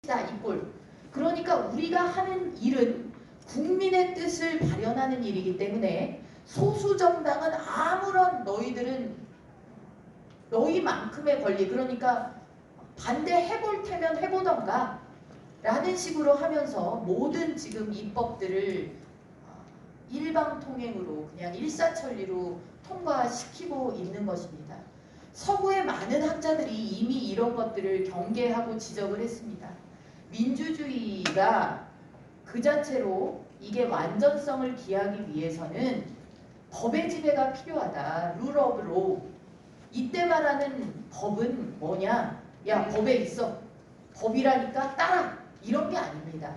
이 꼴. 그러니까 우리가 하는 일은 국민의 뜻을 발현하는 일이기 때문에 소수정당은 아무런 너희들은 너희만큼의 권리, 그러니까 반대해볼 테면 해보던가 라는 식으로 하면서 모든 지금 입법들을 일방통행으로 그냥 일사천리로 통과시키고 있는 것입니다. 서구의 많은 학자들이 이미 이런 것들을 경계하고 지적을 했습니다. 민주주의가 그 자체로 이게 완전성을 기하기 위해서는 법의 지배가 필요하다. 룰 오브 로우. 이때 말하는 법은 뭐냐? 야, 법에 있어. 법이라니까 따라. 이런 게 아닙니다.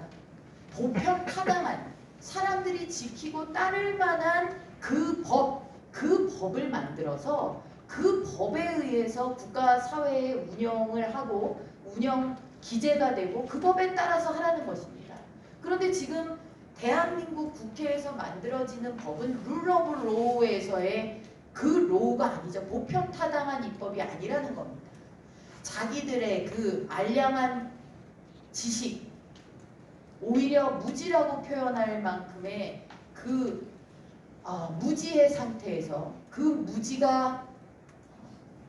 보편타당한 사람들이 지키고 따를 만한 그 법을 만들어서 그 법에 의해서 국가 사회의 운영을 하고 운영 기재가 되고 그 법에 따라서 하라는 것입니다. 그런데 지금 대한민국 국회에서 만들어지는 법은 룰 오브 로우에서의 그 로우가 아니죠. 보편타당한 입법이 아니라는 겁니다. 자기들의 그 알량한 지식, 오히려 무지라고 표현할 만큼의 그 무지의 상태에서 그 무지가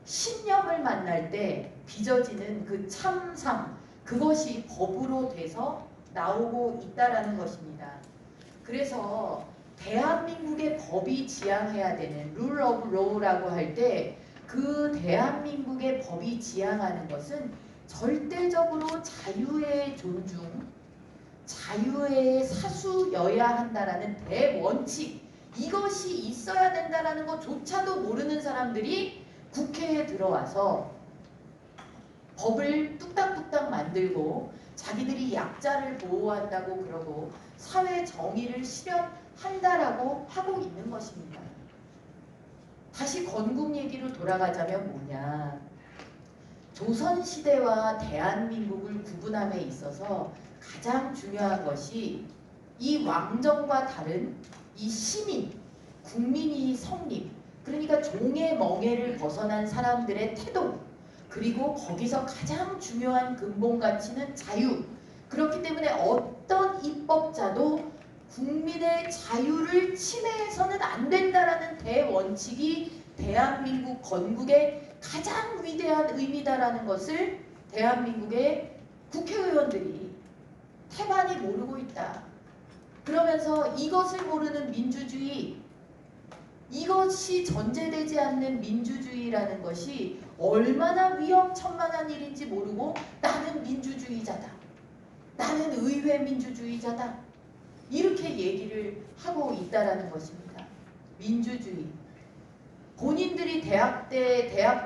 신념을 만날 때 빚어지는 그 참상, 그것이 법으로 돼서 나오고 있다라는 것입니다. 그래서 대한민국의 법이 지향해야 되는 룰 오브 로우라고 할 때 그 대한민국의 법이 지향하는 것은 절대적으로 자유의 존중, 자유의 사수여야 한다라는 대원칙, 이것이 있어야 된다라는 것조차도 모르는 사람들이 국회에 들어와서 법을 뚝딱뚝딱 만들고 자기들이 약자를 보호한다고 그러고 사회 정의를 실현한다라고 하고 있는 것입니다. 다시 건국 얘기로 돌아가자면 뭐냐. 조선시대와 대한민국을 구분함에 있어서 가장 중요한 것이 이 왕정과 다른 이 시민, 국민이 성립, 그러니까 종의 멍에를 벗어난 사람들의 태도, 그리고 거기서 가장 중요한 근본 가치는 자유. 그렇기 때문에 어떤 입법자도 국민의 자유를 침해해서는 안 된다라는 대원칙이 대한민국 건국의 가장 위대한 의미다라는 것을 대한민국의 국회의원들이 태반이 모르고 있다. 그러면서 이것을 모르는 민주주의, 이것이 전제되지 않는 민주주의라는 것이 얼마나 위험천만한 일인지 모르고 나는 민주주의자다. 나는 의회 민주주의자다. 이렇게 얘기를 하고 있다라는 것입니다. 민주주의. 본인들이 대학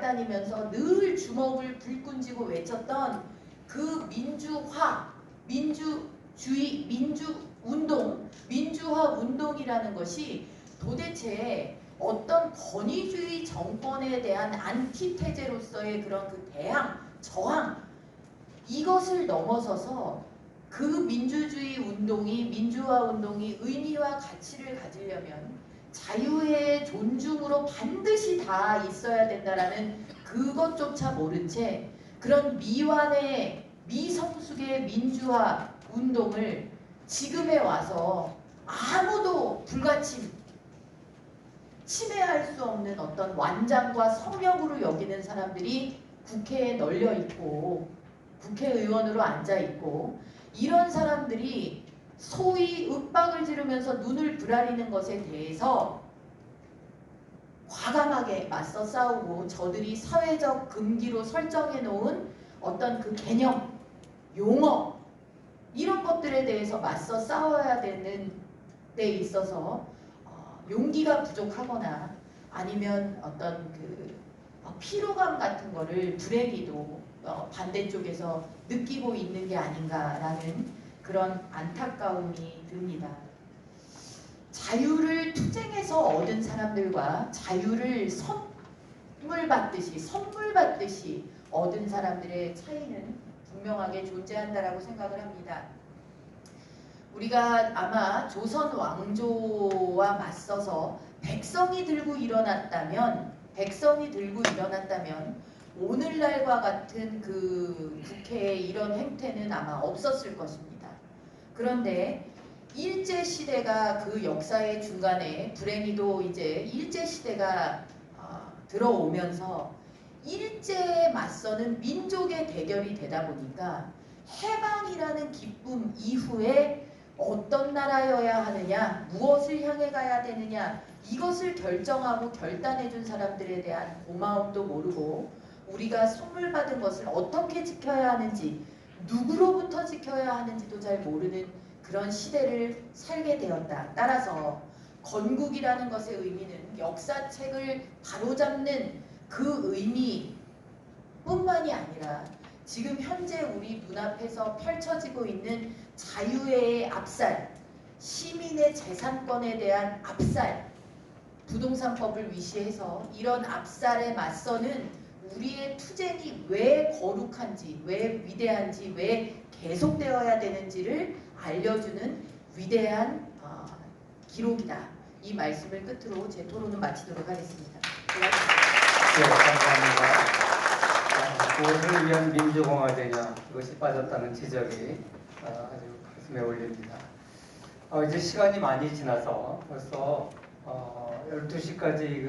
다니면서 늘 주먹을 불끈 쥐고 외쳤던 그 민주화, 민주주의, 민주운동, 민주화 운동이라는 것이 도대체 어떤 권위주의 정권에 대한 안티테제로서의 그런 그 대항, 저항, 이것을 넘어서서 그 민주주의 운동이, 민주화 운동이 의미와 가치를 가지려면 자유의 존중으로 반드시 다 있어야 된다라는 그것조차 모른 채 그런 미완의 미성숙의 민주화 운동을 지금에 와서 아무도 불가침, 침해할 수 없는 어떤 완장과 성역으로 여기는 사람들이 국회에 널려 있고 국회의원으로 앉아 있고, 이런 사람들이 소위 윽박을 지르면서 눈을 부라리는 것에 대해서 과감하게 맞서 싸우고 저들이 사회적 금기로 설정해 놓은 어떤 그 개념, 용어, 이런 것들에 대해서 맞서 싸워야 되는 데 있어서 용기가 부족하거나 아니면 어떤 그 피로감 같은 거를 불행히도 반대쪽에서 느끼고 있는 게 아닌가라는 그런 안타까움이 듭니다. 자유를 투쟁해서 얻은 사람들과 자유를 선물 받듯이 얻은 사람들의 차이는 분명하게 존재한다라고 생각을 합니다. 우리가 아마 조선 왕조와 맞서서 백성이 들고 일어났다면 오늘날과 같은 그 국회의 이런 행태는 아마 없었을 것입니다. 그런데 일제시대가 그 역사의 중간에 불행히도 이제 일제시대가 들어오면서 일제에 맞서는 민족의 대결이 되다 보니까 해방이라는 기쁨 이후에 어떤 나라여야 하느냐, 무엇을 향해 가야 되느냐, 이것을 결정하고 결단해 준 사람들에 대한 고마움도 모르고 우리가 선물 받은 것을 어떻게 지켜야 하는지, 누구로부터 지켜야 하는지도 잘 모르는 그런 시대를 살게 되었다. 따라서 건국이라는 것의 의미는 역사책을 바로잡는 그 의미뿐만이 아니라 지금 현재 우리 눈앞에서 펼쳐지고 있는 자유의 압살, 시민의 재산권에 대한 압살, 부동산법을 위시해서 이런 압살에 맞서는 우리의 투쟁이 왜 거룩한지, 왜 위대한지, 왜 계속되어야 되는지를 알려주는 위대한 기록이다. 이 말씀을 끝으로 제 토론을 마치도록 하겠습니다. 네, 감사합니다. 무엇을 위한 민주공화되냐, 이것이 빠졌다는 지적이 아주 가슴에 올립니다. 이제 시간이 많이 지나서 벌써 12시까지